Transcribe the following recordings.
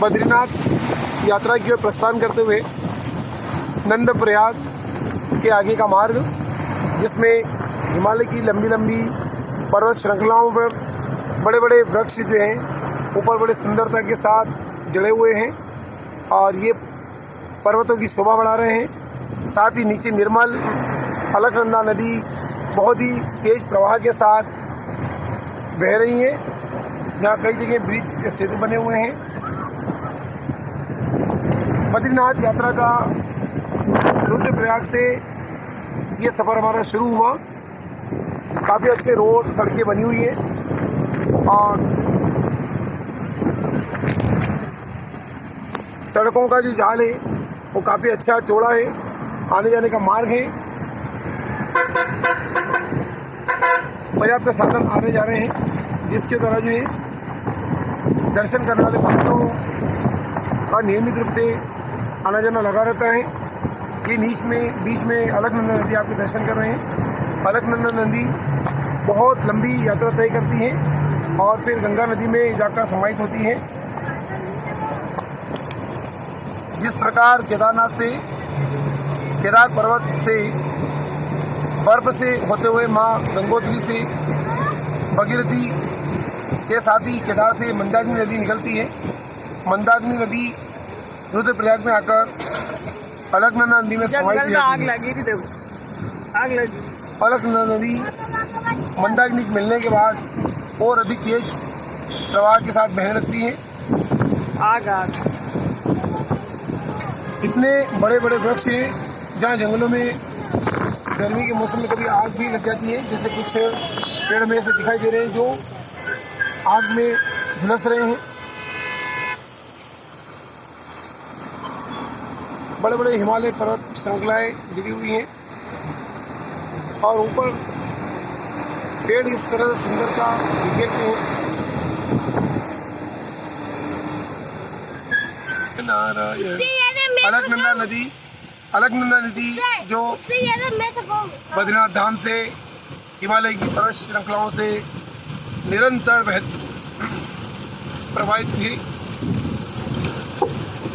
बद्रीनाथ यात्रा की ओर प्रस्थान करते हुए नंदप्रयाग के आगे का मार्ग, जिसमें हिमालय की लंबी लंबी पर्वत श्रृंखलाओं पर बड़े बड़े वृक्ष जो हैं ऊपर बड़े सुंदरता के साथ जड़े हुए हैं और ये पर्वतों की शोभा बढ़ा रहे हैं। साथ ही नीचे निर्मल अलकनंदा नदी बहुत ही तेज प्रवाह के साथ बह रही है, जहाँ कई जगह ब्रिज सेतु बने हुए हैं। बद्रीनाथ यात्रा का रुद्रप्रयाग से ये सफ़र हमारा शुरू हुआ। काफ़ी अच्छे रोड सड़कें बनी हुई हैं और सड़कों का जो जाल है वो काफ़ी अच्छा चौड़ा है, आने जाने का मार्ग है, पर्याप्त साधन आने जा रहे हैं, जिसके द्वारा जो है दर्शन करने वाले भक्तों का नियमित रूप से आना जाना लगा रहता है। ये बीच में अलकनंदा नदी आपके दर्शन कर रहे हैं। अलकनंदा नदी बहुत लंबी यात्रा तय करती है और फिर गंगा नदी में जाकर समाहित होती है। जिस प्रकार केदारनाथ से केदार पर्वत से बर्फ से होते हुए माँ गंगोत्री से भगीरथी के साथ ही केदार से मंदाकिनी नदी निकलती है। मंदाकिनी नदी रुद्रप्रयाग में आकर अलकनंदा नदी में समाहित हो जाती है। अलकनंदा नदी मंदाकिनी मिलने के बाद और अधिक तेज प्रवाह के साथ बहने लगती है। इतने बड़े बड़े वृक्ष हैं जहाँ जंगलों में गर्मी के मौसम में कभी आग भी लग जाती है, जैसे कुछ पेड़ में से दिखाई दे रहे हैं जो आग में झुलस रहे हैं। बड़े बड़े हिमालय पर्वत श्रृंखलाएं गिरी हुई हैं और ऊपर पेड़ इस तरह से सुंदरता बिखेरते हैं। अलकनंदा नदी जो बद्रीनाथ धाम से हिमालय की पर्वत श्रृंखलाओं से निरंतर प्रवाहित थी।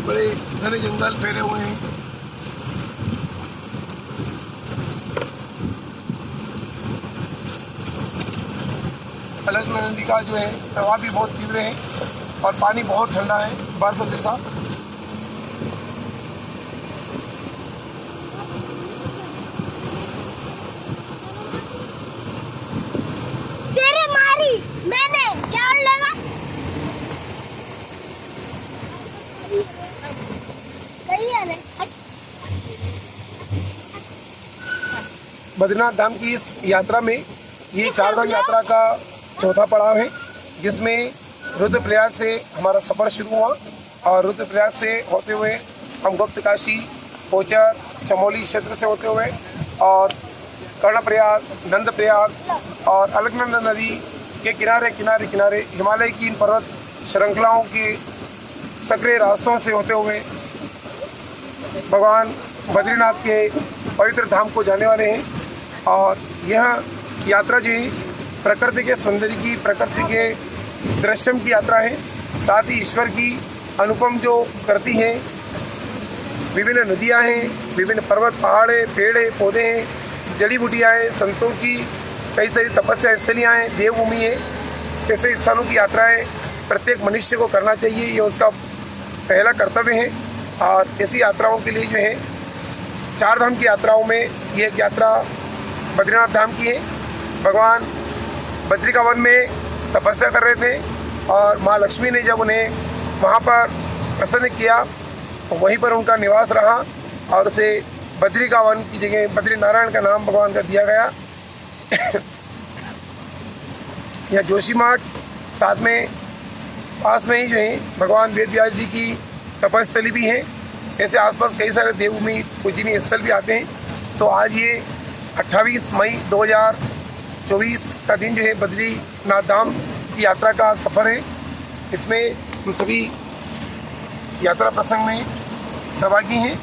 बड़े घने जंगल फैले हुए हैं। अलकनंदा नदी का जो है प्रवाह भी बहुत तीव्र है और पानी बहुत ठंडा है बर्फ से साथ। बद्रीनाथ धाम की इस यात्रा में ये चारधाम यात्रा का चौथा पड़ाव है, जिसमें रुद्रप्रयाग से हमारा सफ़र शुरू हुआ और रुद्रप्रयाग से होते हुए हम गुप्तकाशी, कोचर, चमोली क्षेत्र से होते हुए और कर्णप्रयाग, नंदप्रयाग और अलकनंदा नदी के किनारे हिमालय की इन पर्वत श्रृंखलाओं के सक्रिय रास्तों से होते हुए भगवान बद्रीनाथ के पवित्र धाम को जाने वाले हैं। और यह यात्रा जो है प्रकृति के सौंदर्य की, प्रकृति के दृश्यम की यात्रा है। साथ ही ईश्वर की अनुपम जो करती हैं, विभिन्न नदियां हैं, विभिन्न पर्वत, पहाड़ है, पेड़ है, पौधे हैं, जड़ी बूटियाँ हैं, संतों की कई सारी तपस्या स्थलियाँ हैं, देवभूमि है। ऐसे स्थानों की यात्राएं प्रत्येक मनुष्य को करना चाहिए, ये उसका पहला कर्तव्य है। और ऐसी यात्राओं के लिए जो है चारधाम की यात्राओं में ये एक यात्रा बद्रीनाथ धाम की है। भगवान बद्रिका वन में तपस्या कर रहे थे और माँ लक्ष्मी ने जब उन्हें वहाँ पर प्रसन्न किया तो वहीं पर उनका निवास रहा और उसे बद्रिका वन की जगह बद्री नारायण का नाम भगवान का दिया गया। यह जोशीमठ साथ में पास में ही जो है भगवान वेद व्यास जी की तपस्थली भी है। ऐसे आसपास कई सारे देवभूमि पूजनीय स्थल भी आते हैं। तो आज ये 28 मई 2024 का दिन जो है बद्रीनाथ धाम की यात्रा का सफ़र है। इसमें हम सभी यात्रा प्रसंग में सहभागी हैं।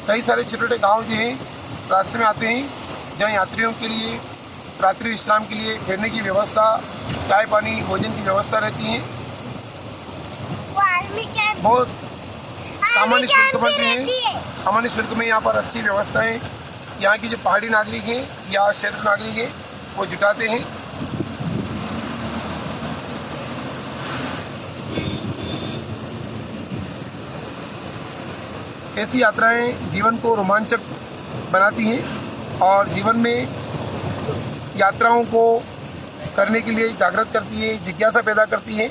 कई सारे छोटे छोटे गांव जो हैं रास्ते में आते हैं, जहाँ यात्रियों के लिए रात्रि विश्राम के लिए ठहरने की व्यवस्था, चाय पानी भोजन की व्यवस्था रहती है। बहुत सामान्य शुल्क बनते हैं। सामान्य शुल्क में यहाँ पर अच्छी व्यवस्था है। यहाँ की जो पहाड़ी नागरिक हैं या क्षेत्र नागरिक हैं वो जुटाते हैं। ऐसी यात्राएं जीवन को रोमांचक बनाती हैं और जीवन में यात्राओं को करने के लिए जागृत करती है, जिज्ञासा पैदा करती है।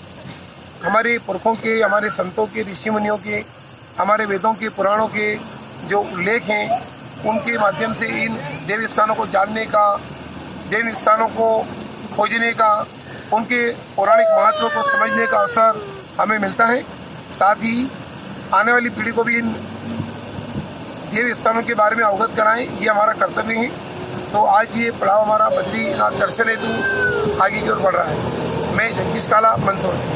हमारे पुरखों के, हमारे संतों के, ऋषि मुनियों के, हमारे वेदों के, पुराणों के जो उल्लेख हैं उनके माध्यम से इन देव स्थानों को जानने का, देव स्थानों को खोजने का, उनके पौराणिक महत्व को समझने का अवसर हमें मिलता है। साथ ही आने वाली पीढ़ी को भी इन देव स्थानों के बारे में अवगत कराएं, ये हमारा कर्तव्य है। तो आज ये पड़ाव हमारा बद्रीनाथ दर्शन हेतु आगे की ओर बढ़ रहा है। मैं जगदीश काला मंदसौर से।